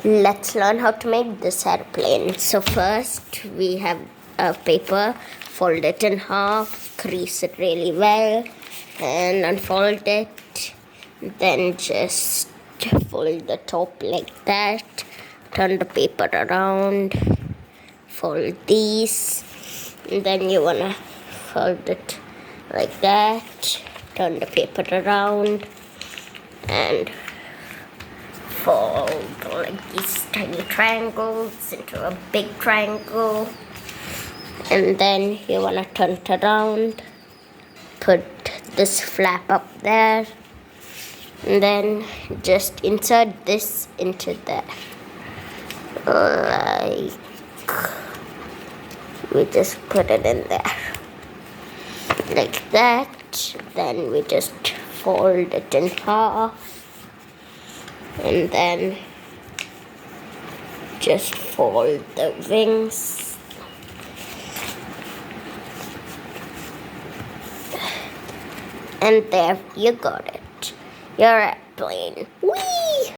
Let's learn how to make this airplane. So first we have a paper, fold it in half, crease it really well, and unfold it. Then just fold the top like that, turn the paper around, fold these, and then you wanna fold it like that, turn the paper around, and fold like these tiny triangles into a big triangle. And then you want to turn it around, put this flap up there, and then just insert this into there. Like, we just put it in there like that. Then we just fold it in half, and then just fold the wings, and there you got it, your airplane. Whee!